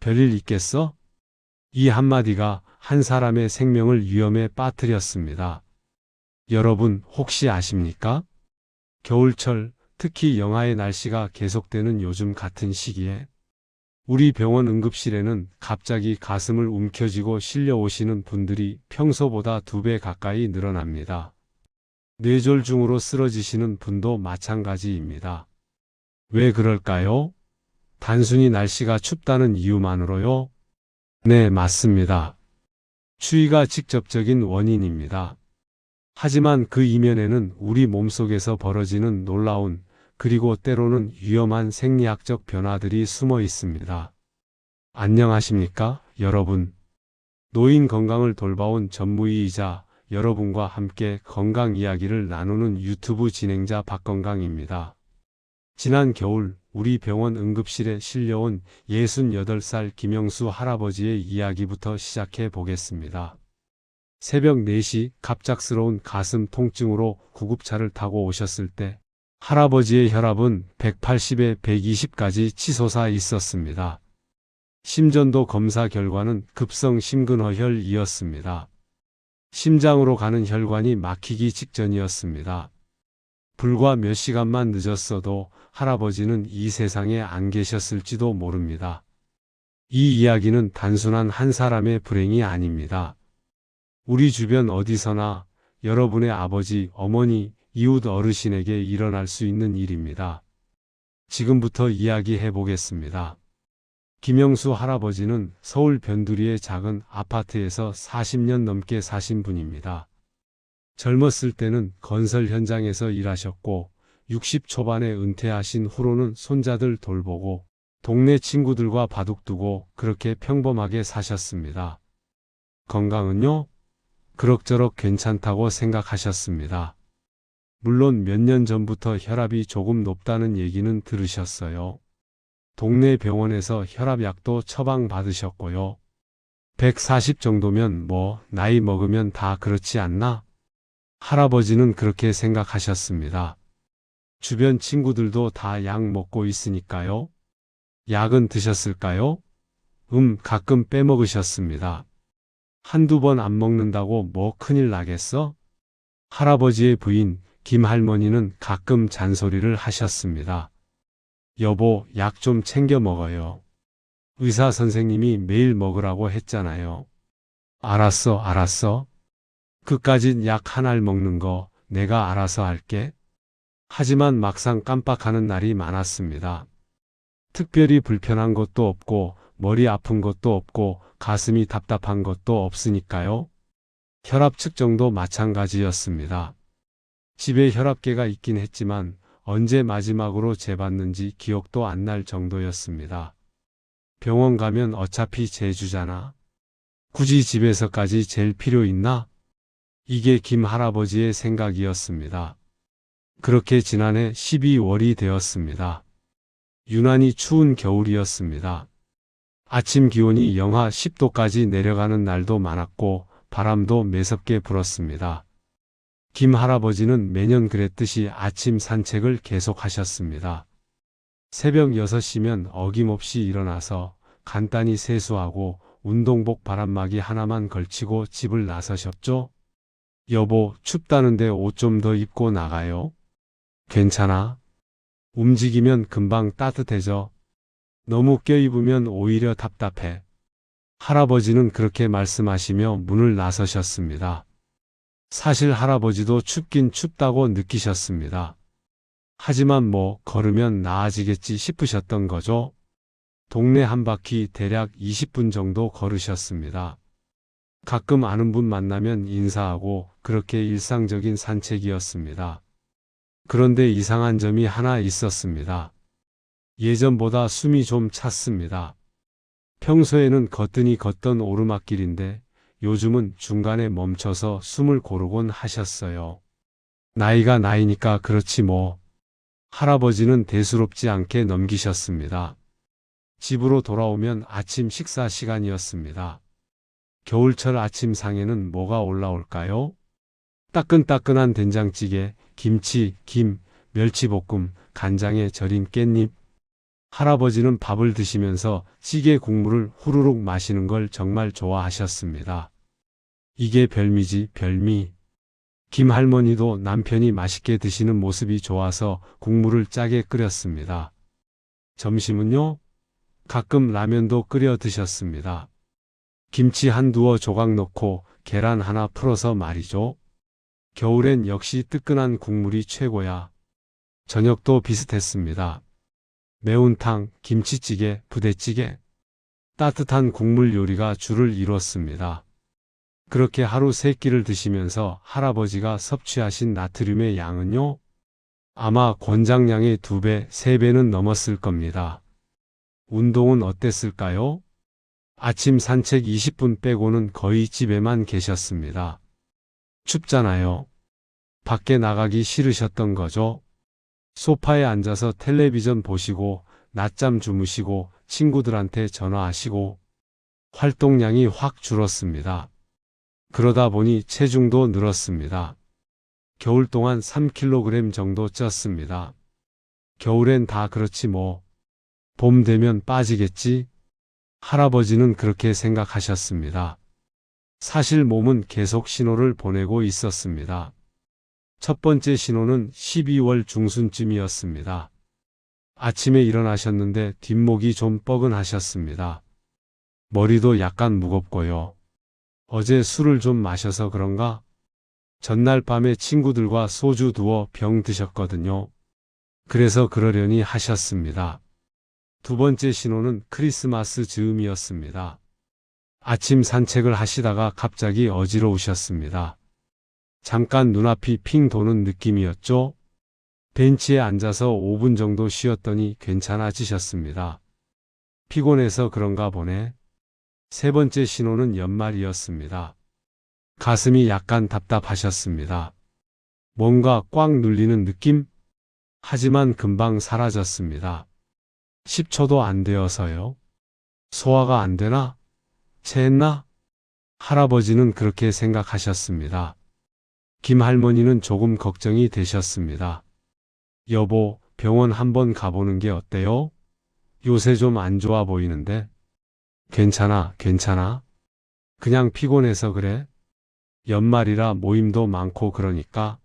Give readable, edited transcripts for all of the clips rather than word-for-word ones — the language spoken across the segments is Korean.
별일 있겠어? 이 한마디가 한 사람의 생명을 위험에 빠뜨렸습니다. 여러분 혹시 아십니까? 겨울철, 특히 영하의 날씨가 계속되는 요즘 같은 시기에 우리 병원 응급실에는 갑자기 가슴을 움켜쥐고 실려오시는 분들이 평소보다 2배 가까이 늘어납니다. 뇌졸중으로 쓰러지시는 분도 마찬가지입니다. 왜 그럴까요? 단순히 날씨가 춥다는 이유만으로요? 네, 맞습니다. 추위가 직접적인 원인입니다. 하지만 그 이면에는 우리 몸속에서 벌어지는 놀라운 그리고 때로는 위험한 생리학적 변화들이 숨어 있습니다. 안녕하십니까, 여러분. 노인 건강을 돌봐온 전무이이자 여러분과 함께 건강 이야기를 나누는 유튜브 진행자 박건강입니다. 지난 겨울 우리 병원 응급실에 실려온 68살 김영수 할아버지의 이야기부터 시작해 보겠습니다. 새벽 4시 갑작스러운 가슴 통증으로 구급차를 타고 오셨을 때 할아버지의 혈압은 180에 120까지 치솟아 있었습니다. 심전도 검사 결과는 급성 심근허혈이었습니다. 심장으로 가는 혈관이 막히기 직전이었습니다. 불과 몇 시간만 늦었어도 할아버지는 이 세상에 안 계셨을지도 모릅니다. 이 이야기는 단순한 한 사람의 불행이 아닙니다. 우리 주변 어디서나 여러분의 아버지, 어머니, 이웃 어르신에게 일어날 수 있는 일입니다. 지금부터 이야기해 보겠습니다. 김영수 할아버지는 서울 변두리의 작은 아파트에서 40년 넘게 사신 분입니다. 젊었을 때는 건설 현장에서 일하셨고 60 초반에 은퇴하신 후로는 손자들 돌보고 동네 친구들과 바둑두고 그렇게 평범하게 사셨습니다. 건강은요? 그럭저럭 괜찮다고 생각하셨습니다. 물론 몇 년 전부터 혈압이 조금 높다는 얘기는 들으셨어요. 동네 병원에서 혈압약도 처방받으셨고요. 140 정도면 나이 먹으면 다 그렇지 않나? 할아버지는 그렇게 생각하셨습니다. 주변 친구들도 다 약 먹고 있으니까요. 약은 드셨을까요? 가끔 빼먹으셨습니다. 한두 번 안 먹는다고 큰일 나겠어? 할아버지의 부인 김할머니는 가끔 잔소리를 하셨습니다. 여보, 약 좀 챙겨 먹어요. 의사 선생님이 매일 먹으라고 했잖아요. 알았어. 그까짓 약 한 알 먹는 거 내가 알아서 할게. 하지만 막상 깜빡하는 날이 많았습니다. 특별히 불편한 것도 없고 머리 아픈 것도 없고 가슴이 답답한 것도 없으니까요. 혈압 측정도 마찬가지였습니다. 집에 혈압계가 있긴 했지만 언제 마지막으로 재봤는지 기억도 안 날 정도였습니다. 병원 가면 어차피 재주잖아. 굳이 집에서까지 잴 필요 있나? 이게 김 할아버지의 생각이었습니다. 그렇게 지난해 12월이 되었습니다. 유난히 추운 겨울이었습니다. 아침 기온이 영하 10도까지 내려가는 날도 많았고 바람도 매섭게 불었습니다. 김 할아버지는 매년 그랬듯이 아침 산책을 계속하셨습니다. 새벽 6시면 어김없이 일어나서 간단히 세수하고 운동복 바람막이 하나만 걸치고 집을 나서셨죠? 여보, 춥다는데 옷 좀 더 입고 나가요. 괜찮아. 움직이면 금방 따뜻해져. 너무 껴입으면 오히려 답답해. 할아버지는 그렇게 말씀하시며 문을 나서셨습니다. 사실 할아버지도 춥긴 춥다고 느끼셨습니다. 하지만 걸으면 나아지겠지 싶으셨던 거죠. 동네 한 바퀴 대략 20분 정도 걸으셨습니다. 가끔 아는 분 만나면 인사하고 그렇게 일상적인 산책이었습니다. 그런데 이상한 점이 하나 있었습니다. 예전보다 숨이 좀 찼습니다. 평소에는 거뜬히 걷던 오르막길인데 요즘은 중간에 멈춰서 숨을 고르곤 하셨어요. 나이가 나이니까 그렇지 뭐. 할아버지는 대수롭지 않게 넘기셨습니다. 집으로 돌아오면 아침 식사 시간이었습니다. 겨울철 아침상에는 뭐가 올라올까요? 따끈따끈한 된장찌개, 김치, 김, 멸치볶음, 간장에 절인 깻잎. 할아버지는 밥을 드시면서 찌개 국물을 후루룩 마시는 걸 정말 좋아하셨습니다. 이게 별미지, 별미. 김할머니도 남편이 맛있게 드시는 모습이 좋아서 국물을 짜게 끓였습니다. 점심은요? 가끔 라면도 끓여 드셨습니다. 김치 한두어 조각 넣고 계란 하나 풀어서 말이죠. 겨울엔 역시 뜨끈한 국물이 최고야. 저녁도 비슷했습니다. 매운탕, 김치찌개, 부대찌개. 따뜻한 국물 요리가 주를 이뤘습니다. 그렇게 하루 3끼를 드시면서 할아버지가 섭취하신 나트륨의 양은요? 아마 권장량의 2배, 3배는 넘었을 겁니다. 운동은 어땠을까요? 아침 산책 20분 빼고는 거의 집에만 계셨습니다. 춥잖아요. 밖에 나가기 싫으셨던 거죠. 소파에 앉아서 텔레비전 보시고 낮잠 주무시고 친구들한테 전화하시고 활동량이 확 줄었습니다. 그러다 보니 체중도 늘었습니다. 겨울 동안 3kg 정도 쪘습니다. 겨울엔 다 그렇지 뭐. 봄 되면 빠지겠지? 할아버지는 그렇게 생각하셨습니다. 사실 몸은 계속 신호를 보내고 있었습니다. 첫 번째 신호는 12월 중순쯤이었습니다. 아침에 일어나셨는데 뒷목이 좀 뻐근하셨습니다. 머리도 약간 무겁고요. 어제 술을 좀 마셔서 그런가? 전날 밤에 친구들과 소주 두어 병 드셨거든요. 그래서 그러려니 하셨습니다. 두 번째 신호는 크리스마스 즈음이었습니다. 아침 산책을 하시다가 갑자기 어지러우셨습니다. 잠깐 눈앞이 핑 도는 느낌이었죠? 벤치에 앉아서 5분 정도 쉬었더니 괜찮아지셨습니다. 피곤해서 그런가 보네. 세 번째 신호는 연말이었습니다. 가슴이 약간 답답하셨습니다. 뭔가 꽉 눌리는 느낌? 하지만 금방 사라졌습니다. 10초도 안 되어서요. 소화가 안 되나? 체했나? 할아버지는 그렇게 생각하셨습니다. 김할머니는 조금 걱정이 되셨습니다. 여보, 병원 한번 가보는 게 어때요? 요새 좀 안 좋아 보이는데. 괜찮아, 괜찮아. 그냥 피곤해서 그래. 연말이라 모임도 많고 그러니까.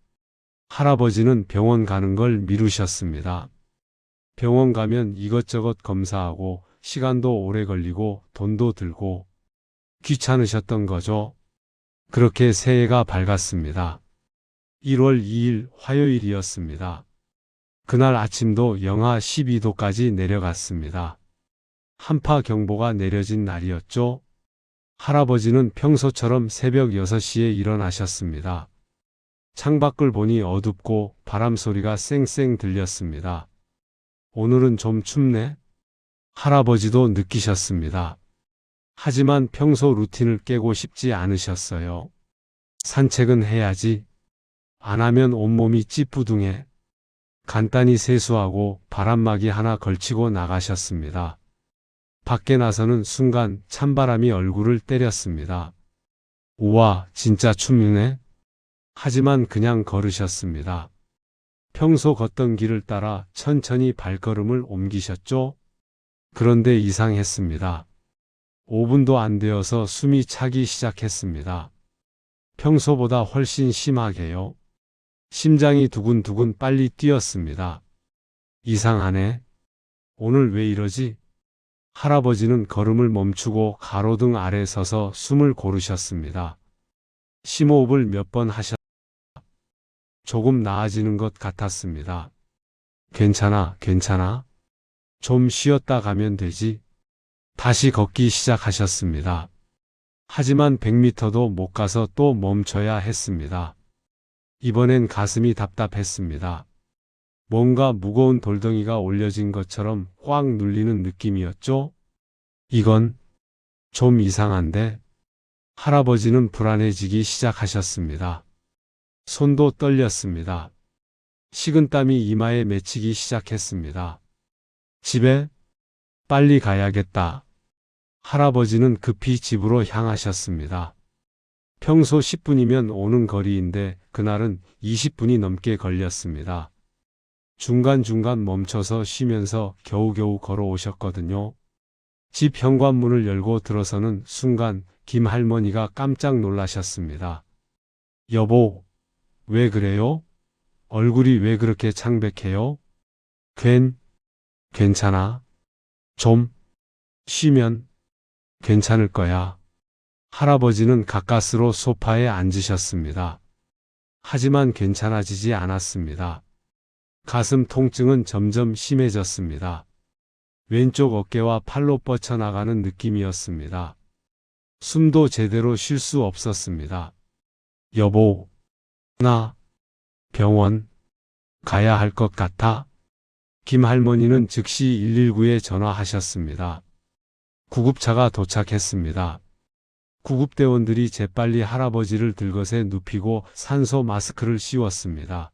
할아버지는 병원 가는 걸 미루셨습니다. 병원 가면 이것저것 검사하고 시간도 오래 걸리고 돈도 들고 귀찮으셨던 거죠. 그렇게 새해가 밝았습니다. 1월 2일 화요일이었습니다. 그날 아침도 영하 12도까지 내려갔습니다. 한파 경보가 내려진 날이었죠. 할아버지는 평소처럼 새벽 6시에 일어나셨습니다. 창밖을 보니 어둡고 바람 소리가 쌩쌩 들렸습니다. 오늘은 좀 춥네? 할아버지도 느끼셨습니다. 하지만 평소 루틴을 깨고 싶지 않으셨어요. 산책은 해야지. 안 하면 온몸이 찌뿌둥해. 간단히 세수하고 바람막이 하나 걸치고 나가셨습니다. 밖에 나서는 순간 찬바람이 얼굴을 때렸습니다. 우와, 진짜 춥네. 하지만 그냥 걸으셨습니다. 평소 걷던 길을 따라 천천히 발걸음을 옮기셨죠? 그런데 이상했습니다. 5분도 안 되어서 숨이 차기 시작했습니다. 평소보다 훨씬 심하게요. 심장이 두근두근 빨리 뛰었습니다. 이상하네. 오늘 왜 이러지? 할아버지는 걸음을 멈추고 가로등 아래 서서 숨을 고르셨습니다. 심호흡을 몇 번 하셨습니다. 조금 나아지는 것 같았습니다. 괜찮아, 괜찮아. 좀 쉬었다 가면 되지. 다시 걷기 시작하셨습니다. 하지만 100m도 못 가서 또 멈춰야 했습니다. 이번엔 가슴이 답답했습니다. 뭔가 무거운 돌덩이가 올려진 것처럼 꽉 눌리는 느낌이었죠? 이건 좀 이상한데? 할아버지는 불안해지기 시작하셨습니다. 손도 떨렸습니다. 식은땀이 이마에 맺히기 시작했습니다. 집에 빨리 가야겠다. 할아버지는 급히 집으로 향하셨습니다. 평소 10분이면 오는 거리인데 그날은 20분이 넘게 걸렸습니다. 중간중간 멈춰서 쉬면서 겨우겨우 걸어오셨거든요. 집 현관문을 열고 들어서는 순간 김 할머니가 깜짝 놀라셨습니다. 여보, 왜 그래요? 얼굴이 왜 그렇게 창백해요? 괜찮아. 좀 쉬면 괜찮을 거야. 할아버지는 가까스로 소파에 앉으셨습니다. 하지만 괜찮아지지 않았습니다. 가슴 통증은 점점 심해졌습니다. 왼쪽 어깨와 팔로 뻗쳐나가는 느낌이었습니다. 숨도 제대로 쉴 수 없었습니다. 여보, 나 병원 가야 할 것 같아. 김 할머니는 즉시 119에 전화하셨습니다. 구급차가 도착했습니다. 구급대원들이 재빨리 할아버지를 들것에 눕히고 산소 마스크를 씌웠습니다.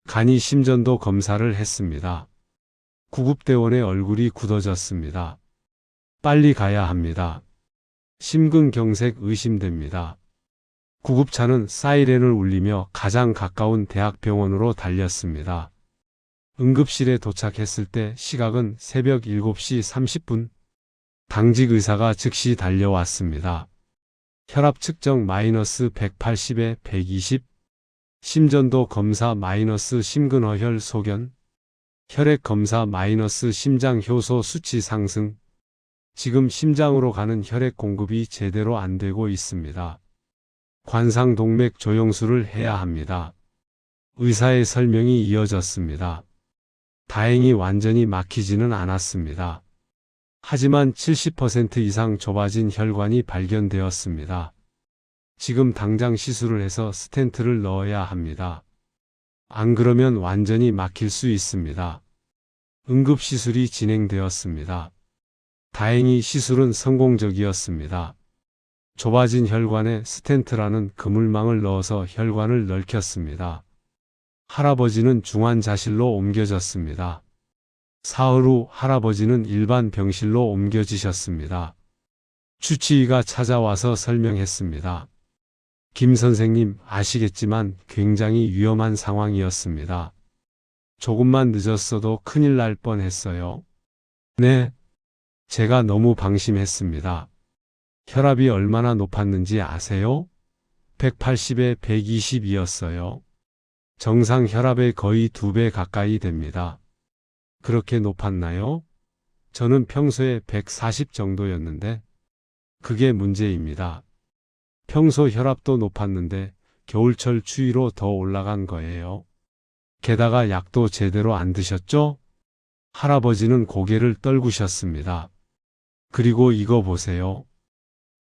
간이 심전도 검사를 했습니다. 구급대원의 얼굴이 굳어졌습니다. 빨리 가야 합니다. 심근경색 의심됩니다. 구급차는 사이렌을 울리며 가장 가까운 대학병원으로 달렸습니다. 응급실에 도착했을 때 시각은 새벽 7시 30분. 당직 의사가 즉시 달려왔습니다. 혈압 측정 마이너스 180에 120, 심전도 검사 마이너스 심근허혈 소견, 혈액 검사 마이너스 심장 효소 수치 상승. 지금 심장으로 가는 혈액 공급이 제대로 안 되고 있습니다. 관상동맥 조영술을 해야 합니다. 의사의 설명이 이어졌습니다. 다행히 완전히 막히지는 않았습니다. 하지만 70% 이상 좁아진 혈관이 발견되었습니다. 지금 당장 시술을 해서 스텐트를 넣어야 합니다. 안 그러면 완전히 막힐 수 있습니다. 응급시술이 진행되었습니다. 다행히 시술은 성공적이었습니다. 좁아진 혈관에 스텐트라는 그물망을 넣어서 혈관을 넓혔습니다. 할아버지는 중환자실로 옮겨졌습니다. 사흘 후 할아버지는 일반 병실로 옮겨지셨습니다. 주치의가 찾아와서 설명했습니다. 김 선생님, 아시겠지만 굉장히 위험한 상황이었습니다. 조금만 늦었어도 큰일 날 뻔했어요. 네, 제가 너무 방심했습니다. 혈압이 얼마나 높았는지 아세요? 180에 120이었어요. 정상 혈압의 거의 2배 가까이 됩니다. 그렇게 높았나요? 저는 평소에 140 정도였는데 그게 문제입니다. 평소 혈압도 높았는데 겨울철 추위로 더 올라간 거예요. 게다가 약도 제대로 안 드셨죠? 할아버지는 고개를 떨구셨습니다. 그리고 이거 보세요.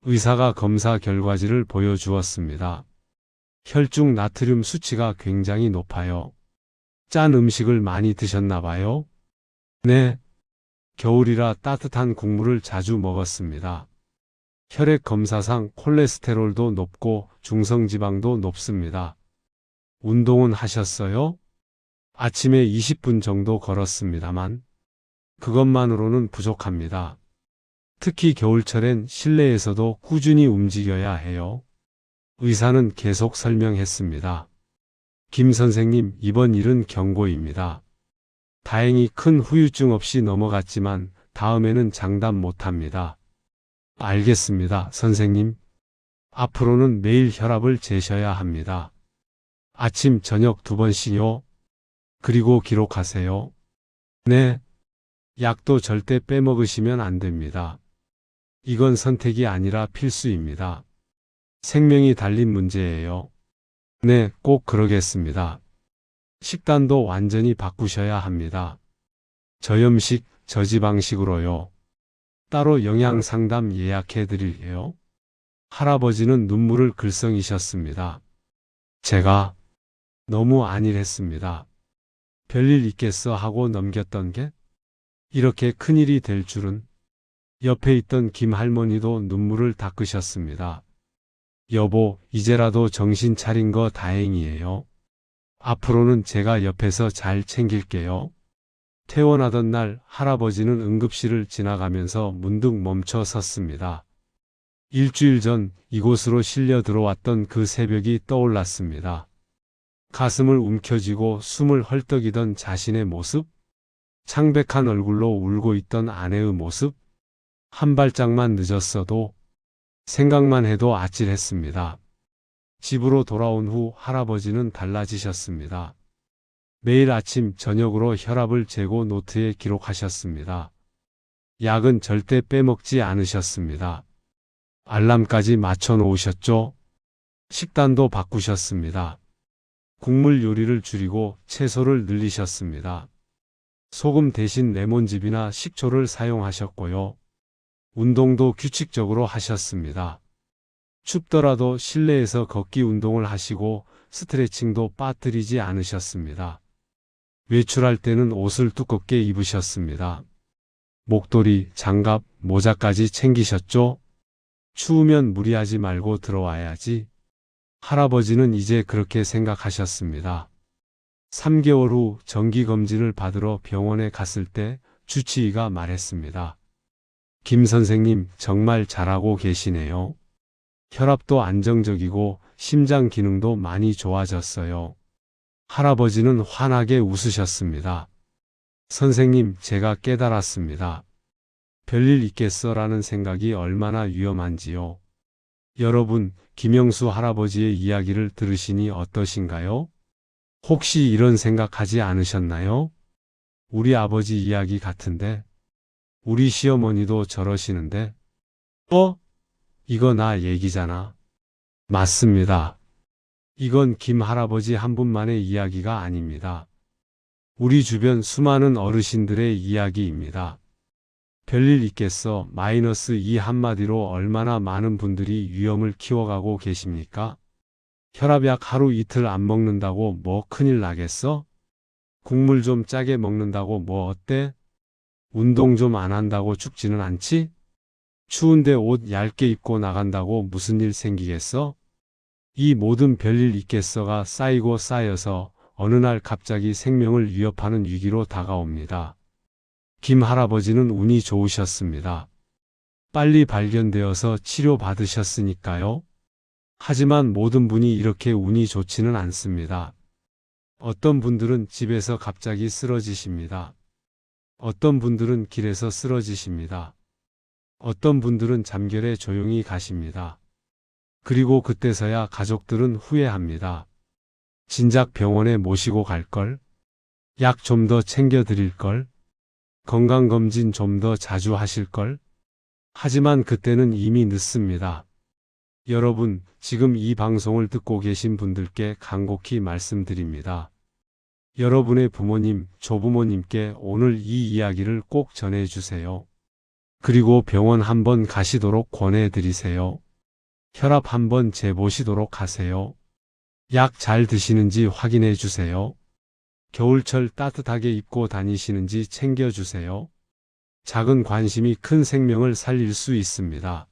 의사가 검사 결과지를 보여주었습니다. 혈중 나트륨 수치가 굉장히 높아요. 짠 음식을 많이 드셨나 봐요? 네. 겨울이라 따뜻한 국물을 자주 먹었습니다. 혈액 검사상 콜레스테롤도 높고 중성지방도 높습니다. 운동은 하셨어요? 아침에 20분 정도 걸었습니다만 그것만으로는 부족합니다. 특히 겨울철엔 실내에서도 꾸준히 움직여야 해요. 의사는 계속 설명했습니다. 김 선생님, 이번 일은 경고입니다. 다행히 큰 후유증 없이 넘어갔지만 다음에는 장담 못합니다. 알겠습니다, 선생님. 앞으로는 매일 혈압을 재셔야 합니다. 아침, 저녁 2번씩요. 그리고 기록하세요. 네. 약도 절대 빼먹으시면 안 됩니다. 이건 선택이 아니라 필수입니다. 생명이 달린 문제예요. 네, 꼭 그러겠습니다. 식단도 완전히 바꾸셔야 합니다. 저염식, 저지방식으로요. 따로 영양상담 예약해 드릴게요. 할아버지는 눈물을 글썽이셨습니다. 제가 너무 안일했습니다. 별일 있겠어 하고 넘겼던 게 이렇게 큰일이 될 줄은. 옆에 있던 김 할머니도 눈물을 닦으셨습니다. 여보, 이제라도 정신 차린 거 다행이에요. 앞으로는 제가 옆에서 잘 챙길게요. 퇴원하던 날 할아버지는 응급실을 지나가면서 문득 멈춰 섰습니다. 일주일 전 이곳으로 실려 들어왔던 그 새벽이 떠올랐습니다. 가슴을 움켜쥐고 숨을 헐떡이던 자신의 모습, 창백한 얼굴로 울고 있던 아내의 모습, 한 발짝만 늦었어도 생각만 해도 아찔했습니다. 집으로 돌아온 후 할아버지는 달라지셨습니다. 매일 아침 저녁으로 혈압을 재고 노트에 기록하셨습니다. 약은 절대 빼먹지 않으셨습니다. 알람까지 맞춰 놓으셨죠? 식단도 바꾸셨습니다. 국물 요리를 줄이고 채소를 늘리셨습니다. 소금 대신 레몬즙이나 식초를 사용하셨고요. 운동도 규칙적으로 하셨습니다. 춥더라도 실내에서 걷기 운동을 하시고 스트레칭도 빠뜨리지 않으셨습니다. 외출할 때는 옷을 두껍게 입으셨습니다. 목도리, 장갑, 모자까지 챙기셨죠? 추우면 무리하지 말고 들어와야지. 할아버지는 이제 그렇게 생각하셨습니다. 3개월 후 정기검진을 받으러 병원에 갔을 때 주치의가 말했습니다. 김 선생님, 정말 잘하고 계시네요. 혈압도 안정적이고 심장 기능도 많이 좋아졌어요. 할아버지는 환하게 웃으셨습니다. 선생님, 제가 깨달았습니다. 별일 있겠어라는 생각이 얼마나 위험한지요. 여러분, 김영수 할아버지의 이야기를 들으시니 어떠신가요? 혹시 이런 생각하지 않으셨나요? 우리 아버지 이야기 같은데, 우리 시어머니도 저러시는데, 이거 나 얘기잖아. 맞습니다. 이건 김 할아버지 한 분만의 이야기가 아닙니다. 우리 주변 수많은 어르신들의 이야기입니다. 별일 있겠어 -2 한마디로 얼마나 많은 분들이 위험을 키워가고 계십니까? 혈압약 하루 이틀 안 먹는다고 뭐 큰일 나겠어? 국물 좀 짜게 먹는다고 뭐 어때? 운동 좀 안 한다고 죽지는 않지? 추운데 옷 얇게 입고 나간다고 무슨 일 생기겠어? 이 모든 별일 있겠어가 쌓이고 쌓여서 어느 날 갑자기 생명을 위협하는 위기로 다가옵니다. 김 할아버지는 운이 좋으셨습니다. 빨리 발견되어서 치료받으셨으니까요. 하지만 모든 분이 이렇게 운이 좋지는 않습니다. 어떤 분들은 집에서 갑자기 쓰러지십니다. 어떤 분들은 길에서 쓰러지십니다. 어떤 분들은 잠결에 조용히 가십니다. 그리고 그때서야 가족들은 후회합니다. 진작 병원에 모시고 갈걸? 약 좀 더 챙겨드릴걸? 건강검진 좀 더 자주 하실걸? 하지만 그때는 이미 늦습니다. 여러분, 지금 이 방송을 듣고 계신 분들께 간곡히 말씀드립니다. 여러분의 부모님, 조부모님께 오늘 이 이야기를 꼭 전해주세요. 그리고 병원 한번 가시도록 권해드리세요. 혈압 한번 재보시도록 하세요. 약 잘 드시는지 확인해 주세요. 겨울철 따뜻하게 입고 다니시는지 챙겨주세요. 작은 관심이 큰 생명을 살릴 수 있습니다.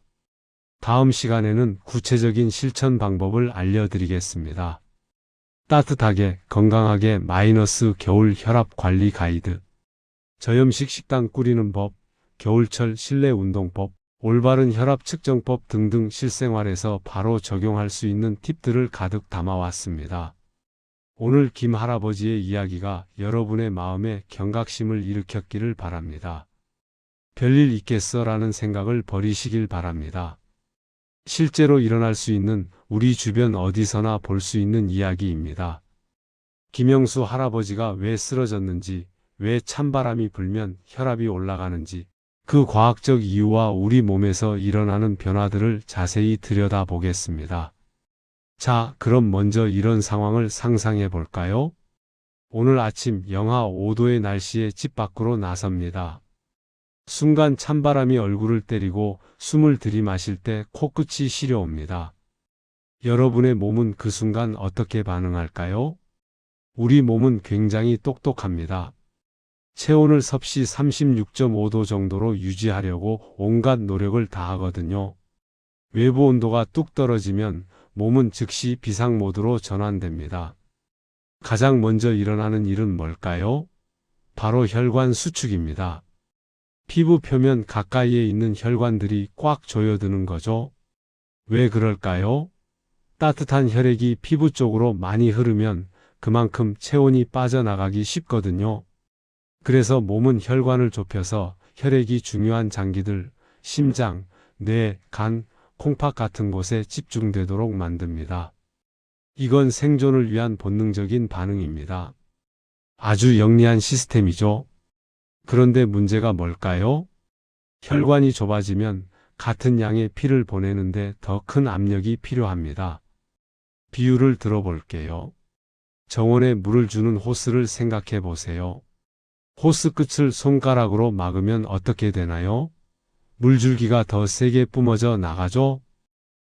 다음 시간에는 구체적인 실천 방법을 알려드리겠습니다. 따뜻하게, 건강하게 마이너스 겨울 혈압 관리 가이드. 저염식 식단 꾸리는 법, 겨울철 실내 운동법, 올바른 혈압 측정법 등등 실생활에서 바로 적용할 수 있는 팁들을 가득 담아왔습니다. 오늘 김 할아버지의 이야기가 여러분의 마음에 경각심을 일으켰기를 바랍니다. 별일 있겠어라는 생각을 버리시길 바랍니다. 실제로 일어날 수 있는 우리 주변 어디서나 볼 수 있는 이야기입니다. 김영수 할아버지가 왜 쓰러졌는지, 왜 찬바람이 불면 혈압이 올라가는지, 그 과학적 이유와 우리 몸에서 일어나는 변화들을 자세히 들여다보겠습니다. 자, 그럼 먼저 이런 상황을 상상해 볼까요? 오늘 아침 영하 5도의 날씨에 집 밖으로 나섭니다. 순간 찬바람이 얼굴을 때리고 숨을 들이마실 때 코끝이 시려옵니다. 여러분의 몸은 그 순간 어떻게 반응할까요? 우리 몸은 굉장히 똑똑합니다. 체온을 섭씨 36.5도 정도로 유지하려고 온갖 노력을 다하거든요. 외부 온도가 뚝 떨어지면 몸은 즉시 비상모드로 전환됩니다. 가장 먼저 일어나는 일은 뭘까요? 바로 혈관 수축입니다. 피부 표면 가까이에 있는 혈관들이 꽉 조여드는 거죠. 왜 그럴까요? 따뜻한 혈액이 피부 쪽으로 많이 흐르면 그만큼 체온이 빠져나가기 쉽거든요. 그래서 몸은 혈관을 좁혀서 혈액이 중요한 장기들, 심장, 뇌, 간, 콩팥 같은 곳에 집중되도록 만듭니다. 이건 생존을 위한 본능적인 반응입니다. 아주 영리한 시스템이죠. 그런데 문제가 뭘까요? 혈관이 좁아지면 같은 양의 피를 보내는데 더 큰 압력이 필요합니다. 비유를 들어볼게요. 정원에 물을 주는 호스를 생각해 보세요. 호스 끝을 손가락으로 막으면 어떻게 되나요? 물줄기가 더 세게 뿜어져 나가죠?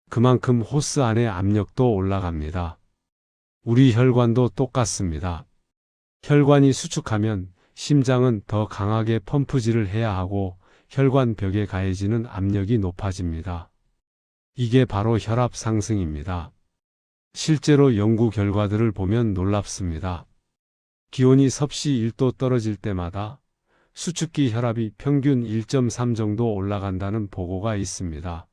그만큼 호스 안의 압력도 올라갑니다. 우리 혈관도 똑같습니다. 혈관이 수축하면 심장은 더 강하게 펌프질을 해야 하고 혈관 벽에 가해지는 압력이 높아집니다. 이게 바로 혈압 상승입니다. 실제로 연구 결과들을 보면 놀랍습니다. 기온이 섭씨 1도 떨어질 때마다 수축기 혈압이 평균 1.3 정도 올라간다는 보고가 있습니다.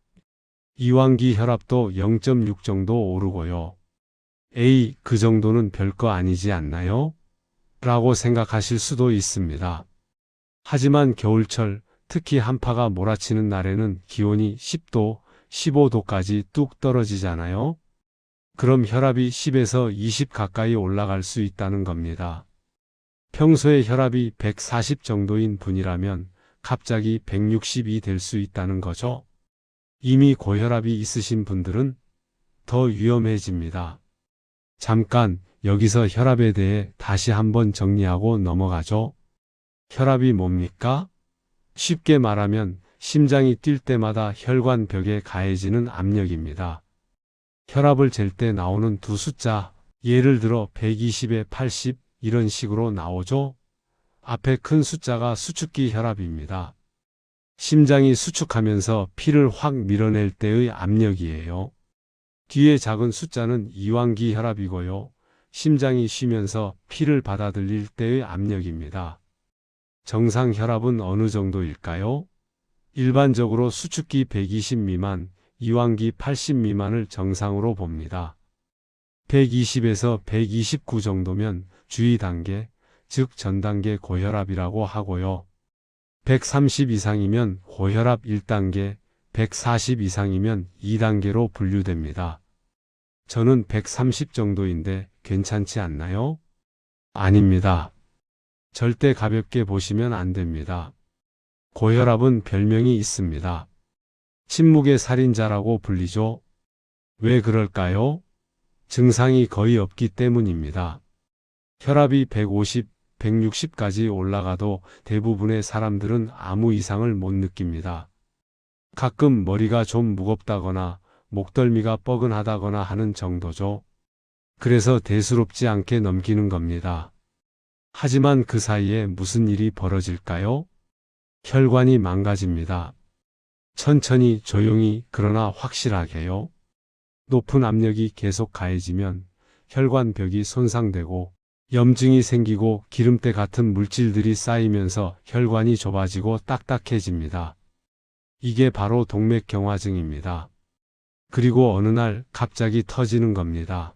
이완기 혈압도 0.6 정도 오르고요. 에이, 그 정도는 별거 아니지 않나요? 라고 생각하실 수도 있습니다. 하지만 겨울철, 특히 한파가 몰아치는 날에는 기온이 10도, 15도까지 뚝 떨어지잖아요. 그럼 혈압이 10에서 20 가까이 올라갈 수 있다는 겁니다. 평소에 혈압이 140 정도인 분이라면 갑자기 160이 될 수 있다는 거죠. 이미 고혈압이 있으신 분들은 더 위험해집니다. 잠깐 여기서 혈압에 대해 다시 한번 정리하고 넘어가죠. 혈압이 뭡니까? 쉽게 말하면 심장이 뛸 때마다 혈관 벽에 가해지는 압력입니다. 혈압을 잴 때 나오는 두 숫자, 예를 들어 120에 80 이런 식으로 나오죠. 앞에 큰 숫자가 수축기 혈압입니다. 심장이 수축하면서 피를 확 밀어낼 때의 압력이에요. 뒤에 작은 숫자는 이완기 혈압이고요. 심장이 쉬면서 피를 받아들일 때의 압력입니다. 정상 혈압은 어느 정도일까요? 일반적으로 수축기 120 미만, 이완기 80 미만을 정상으로 봅니다. 120에서 129 정도면 주의 단계, 즉 전단계 고혈압이라고 하고요. 130 이상이면 고혈압 1단계, 140 이상이면 2단계로 분류됩니다. 저는 130 정도인데 괜찮지 않나요? 아닙니다. 절대 가볍게 보시면 안 됩니다. 고혈압은 별명이 있습니다. 침묵의 살인자라고 불리죠. 왜 그럴까요? 증상이 거의 없기 때문입니다. 혈압이 150, 160까지 올라가도 대부분의 사람들은 아무 이상을 못 느낍니다. 가끔 머리가 좀 무겁다거나 목덜미가 뻐근하다거나 하는 정도죠. 그래서 대수롭지 않게 넘기는 겁니다. 하지만 그 사이에 무슨 일이 벌어질까요? 혈관이 망가집니다. 천천히 조용히 그러나 확실하게요. 높은 압력이 계속 가해지면 혈관 벽이 손상되고 염증이 생기고 기름때 같은 물질들이 쌓이면서 혈관이 좁아지고 딱딱해집니다. 이게 바로 동맥경화증입니다. 그리고 어느 날 갑자기 터지는 겁니다.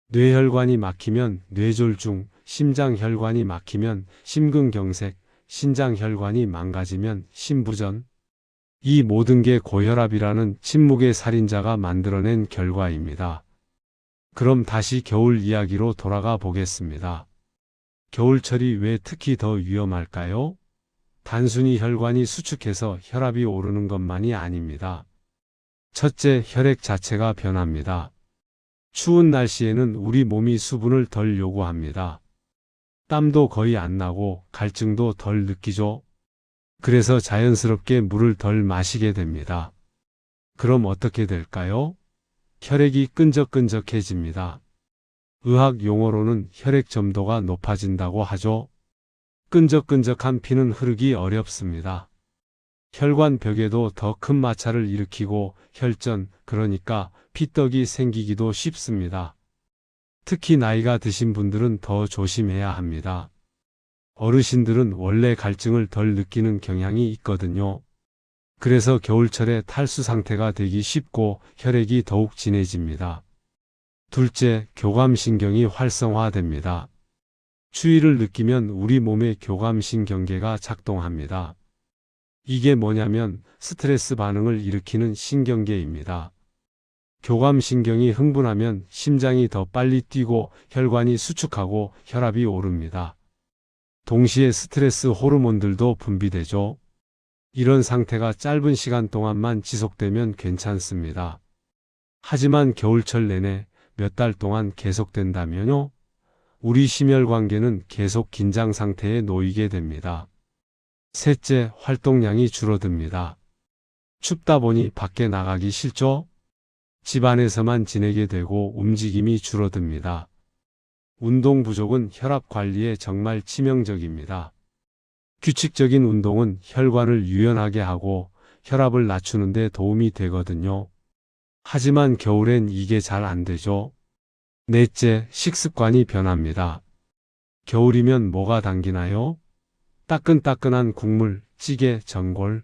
뇌혈관이 막히면 뇌졸중, 심장혈관이 막히면 심근경색, 신장혈관이 망가지면 심부전. 이 모든 게 고혈압이라는 침묵의 살인자가 만들어낸 결과입니다. 그럼 다시 겨울 이야기로 돌아가 보겠습니다. 겨울철이 왜 특히 더 위험할까요? 단순히 혈관이 수축해서 혈압이 오르는 것만이 아닙니다. 첫째, 혈액 자체가 변합니다. 추운 날씨에는 우리 몸이 수분을 덜 요구합니다. 땀도 거의 안 나고 갈증도 덜 느끼죠. 그래서 자연스럽게 물을 덜 마시게 됩니다. 그럼 어떻게 될까요? 혈액이 끈적끈적해집니다. 의학 용어로는 혈액 점도가 높아진다고 하죠. 끈적끈적한 피는 흐르기 어렵습니다. 혈관 벽에도 더 큰 마찰을 일으키고 혈전, 그러니까 피떡이 생기기도 쉽습니다. 특히 나이가 드신 분들은 더 조심해야 합니다. 어르신들은 원래 갈증을 덜 느끼는 경향이 있거든요. 그래서 겨울철에 탈수 상태가 되기 쉽고 혈액이 더욱 진해집니다. 둘째, 교감신경이 활성화됩니다. 추위를 느끼면 우리 몸의 교감신경계가 작동합니다. 이게 뭐냐면 스트레스 반응을 일으키는 신경계입니다. 교감신경이 흥분하면 심장이 더 빨리 뛰고 혈관이 수축하고 혈압이 오릅니다. 동시에 스트레스 호르몬들도 분비되죠. 이런 상태가 짧은 시간 동안만 지속되면 괜찮습니다. 하지만 겨울철 내내 몇 달 동안 계속된다면요? 우리 심혈관계는 계속 긴장 상태에 놓이게 됩니다. 셋째, 활동량이 줄어듭니다. 춥다 보니 밖에 나가기 싫죠? 집 안에서만 지내게 되고 움직임이 줄어듭니다. 운동 부족은 혈압 관리에 정말 치명적입니다. 규칙적인 운동은 혈관을 유연하게 하고 혈압을 낮추는 데 도움이 되거든요. 하지만 겨울엔 이게 잘 안 되죠. 넷째, 식습관이 변합니다. 겨울이면 뭐가 당기나요? 따끈따끈한 국물, 찌개, 전골.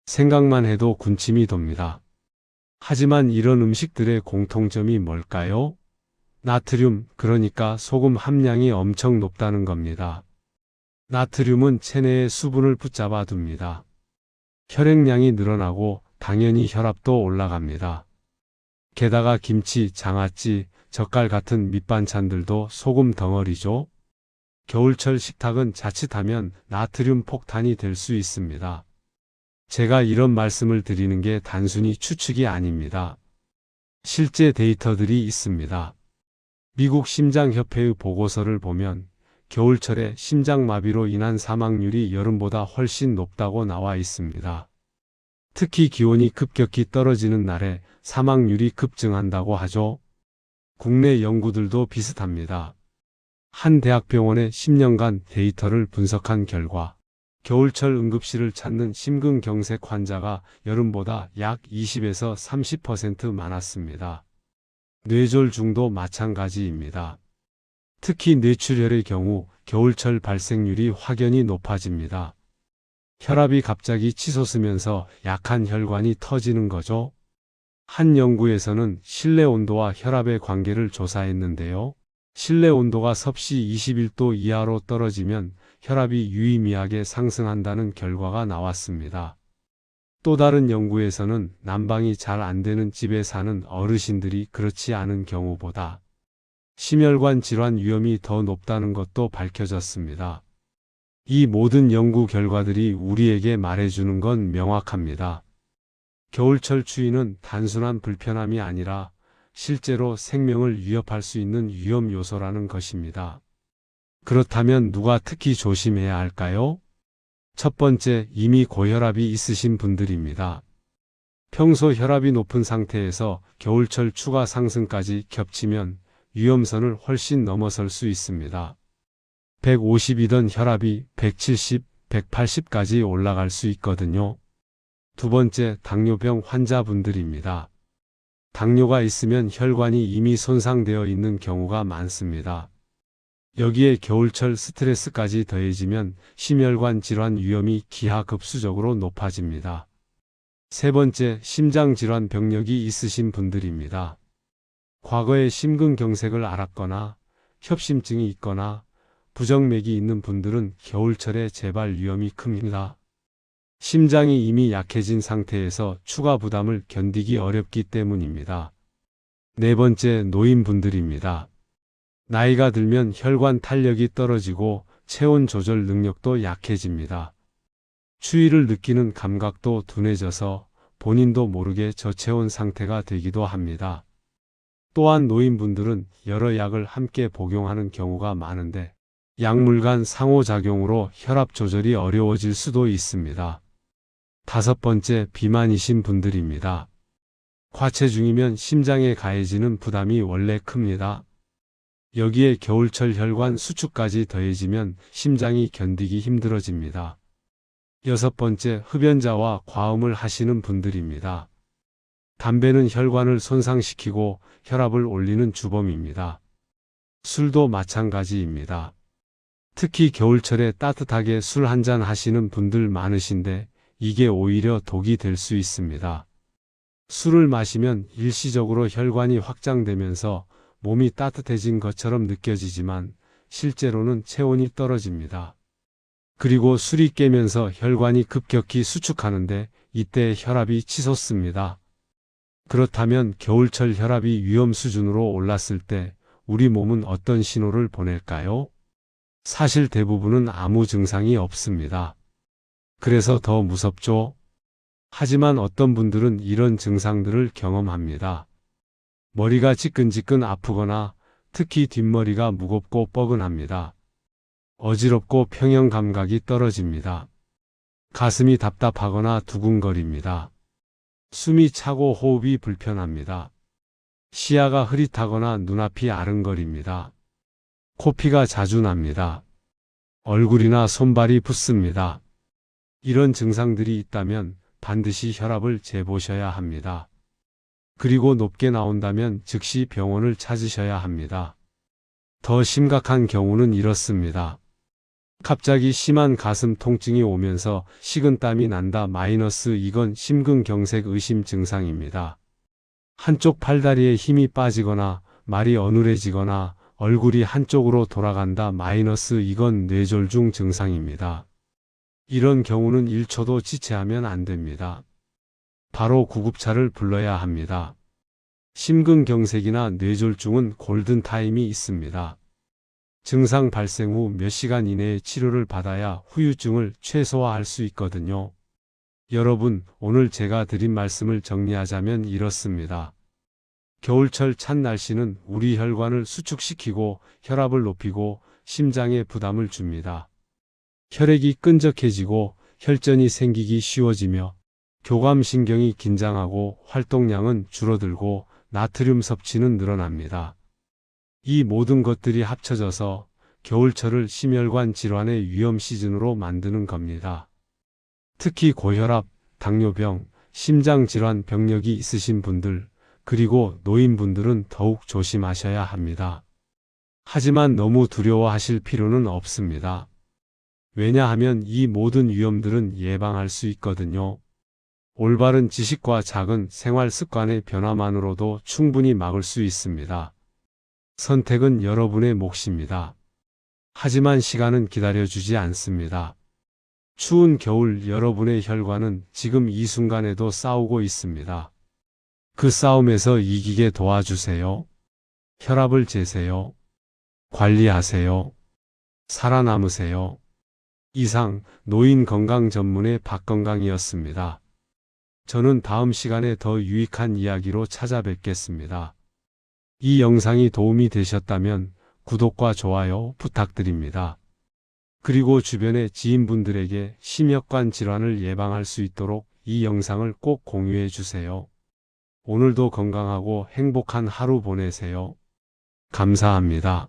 생각만 해도 군침이 돕니다. 하지만 이런 음식들의 공통점이 뭘까요? 나트륨, 그러니까 소금 함량이 엄청 높다는 겁니다. 나트륨은 체내의 수분을 붙잡아 둡니다. 혈액량이 늘어나고 당연히 혈압도 올라갑니다. 게다가 김치, 장아찌, 젓갈 같은 밑반찬들도 소금 덩어리죠. 겨울철 식탁은 자칫하면 나트륨 폭탄이 될 수 있습니다. 제가 이런 말씀을 드리는 게 단순히 추측이 아닙니다. 실제 데이터들이 있습니다. 미국 심장협회의 보고서를 보면 겨울철에 심장마비로 인한 사망률이 여름보다 훨씬 높다고 나와 있습니다. 특히 기온이 급격히 떨어지는 날에 사망률이 급증한다고 하죠. 국내 연구들도 비슷합니다. 한 대학병원의 10년간 데이터를 분석한 결과 겨울철 응급실을 찾는 심근경색 환자가 여름보다 약 20에서 30% 많았습니다. 뇌졸중도 마찬가지입니다. 특히 뇌출혈의 경우 겨울철 발생률이 확연히 높아집니다. 혈압이 갑자기 치솟으면서 약한 혈관이 터지는 거죠. 한 연구에서는 실내 온도와 혈압의 관계를 조사했는데요. 실내 온도가 섭씨 21도 이하로 떨어지면 혈압이 유의미하게 상승한다는 결과가 나왔습니다. 또 다른 연구에서는 난방이 잘 안 되는 집에 사는 어르신들이 그렇지 않은 경우보다 심혈관 질환 위험이 더 높다는 것도 밝혀졌습니다. 이 모든 연구 결과들이 우리에게 말해주는 건 명확합니다. 겨울철 추위는 단순한 불편함이 아니라 실제로 생명을 위협할 수 있는 위험 요소라는 것입니다. 그렇다면 누가 특히 조심해야 할까요? 첫 번째, 이미 고혈압이 있으신 분들입니다. 평소 혈압이 높은 상태에서 겨울철 추가 상승까지 겹치면 위험선을 훨씬 넘어설 수 있습니다. 150이던 혈압이 170, 180까지 올라갈 수 있거든요. 두 번째, 당뇨병 환자분들입니다. 당뇨가 있으면 혈관이 이미 손상되어 있는 경우가 많습니다. 여기에 겨울철 스트레스까지 더해지면 심혈관 질환 위험이 기하급수적으로 높아집니다. 세 번째, 심장질환 병력이 있으신 분들입니다. 과거에 심근경색을 앓았거나 협심증이 있거나 부정맥이 있는 분들은 겨울철에 재발 위험이 큽니다. 심장이 이미 약해진 상태에서 추가 부담을 견디기 어렵기 때문입니다. 네 번째, 노인분들입니다. 나이가 들면 혈관 탄력이 떨어지고 체온 조절 능력도 약해집니다. 추위를 느끼는 감각도 둔해져서 본인도 모르게 저체온 상태가 되기도 합니다. 또한 노인분들은 여러 약을 함께 복용하는 경우가 많은데 약물 간 상호작용으로 혈압 조절이 어려워질 수도 있습니다. 다섯 번째, 비만이신 분들입니다. 과체중이면 심장에 가해지는 부담이 원래 큽니다. 여기에 겨울철 혈관 수축까지 더해지면 심장이 견디기 힘들어집니다. 여섯 번째, 흡연자와 과음을 하시는 분들입니다. 담배는 혈관을 손상시키고 혈압을 올리는 주범입니다. 술도 마찬가지입니다. 특히 겨울철에 따뜻하게 술 한잔 하시는 분들 많으신데 이게 오히려 독이 될 수 있습니다. 술을 마시면 일시적으로 혈관이 확장되면서 몸이 따뜻해진 것처럼 느껴지지만 실제로는 체온이 떨어집니다. 그리고 술이 깨면서 혈관이 급격히 수축하는데 이때 혈압이 치솟습니다. 그렇다면 겨울철 혈압이 위험 수준으로 올랐을 때 우리 몸은 어떤 신호를 보낼까요? 사실 대부분은 아무 증상이 없습니다. 그래서 더 무섭죠? 하지만 어떤 분들은 이런 증상들을 경험합니다. 머리가 지끈지끈 아프거나 특히 뒷머리가 무겁고 뻐근합니다. 어지럽고 평형 감각이 떨어집니다. 가슴이 답답하거나 두근거립니다. 숨이 차고 호흡이 불편합니다. 시야가 흐릿하거나 눈앞이 아른거립니다. 코피가 자주 납니다. 얼굴이나 손발이 붓습니다. 이런 증상들이 있다면 반드시 혈압을 재보셔야 합니다. 그리고 높게 나온다면 즉시 병원을 찾으셔야 합니다. 더 심각한 경우는 이렇습니다. 갑자기 심한 가슴 통증이 오면서 식은땀이 난다 이건 심근경색 의심 증상입니다. 한쪽 팔다리에 힘이 빠지거나 말이 어눌해지거나 얼굴이 한쪽으로 돌아간다 이건 뇌졸중 증상입니다. 이런 경우는 1초도 지체하면 안 됩니다. 바로 구급차를 불러야 합니다. 심근경색이나 뇌졸중은 골든타임이 있습니다. 증상 발생 후 몇 시간 이내에 치료를 받아야 후유증을 최소화할 수 있거든요. 여러분, 오늘 제가 드린 말씀을 정리하자면 이렇습니다. 겨울철 찬 날씨는 우리 혈관을 수축시키고 혈압을 높이고 심장에 부담을 줍니다. 혈액이 끈적해지고 혈전이 생기기 쉬워지며 교감신경이 긴장하고 활동량은 줄어들고 나트륨 섭취는 늘어납니다. 이 모든 것들이 합쳐져서 겨울철을 심혈관 질환의 위험 시즌으로 만드는 겁니다. 특히 고혈압, 당뇨병, 심장질환 병력이 있으신 분들, 그리고 노인분들은 더욱 조심하셔야 합니다. 하지만 너무 두려워하실 필요는 없습니다. 왜냐하면 이 모든 위험들은 예방할 수 있거든요. 올바른 지식과 작은 생활 습관의 변화만으로도 충분히 막을 수 있습니다. 선택은 여러분의 몫입니다. 하지만 시간은 기다려주지 않습니다. 추운 겨울 여러분의 혈관은 지금 이 순간에도 싸우고 있습니다. 그 싸움에서 이기게 도와주세요. 혈압을 재세요. 관리하세요. 살아남으세요. 이상 노인 건강 전문의 박건강이었습니다. 저는 다음 시간에 더 유익한 이야기로 찾아뵙겠습니다. 이 영상이 도움이 되셨다면 구독과 좋아요 부탁드립니다. 그리고 주변의 지인분들에게 심혈관 질환을 예방할 수 있도록 이 영상을 꼭 공유해 주세요. 오늘도 건강하고 행복한 하루 보내세요. 감사합니다.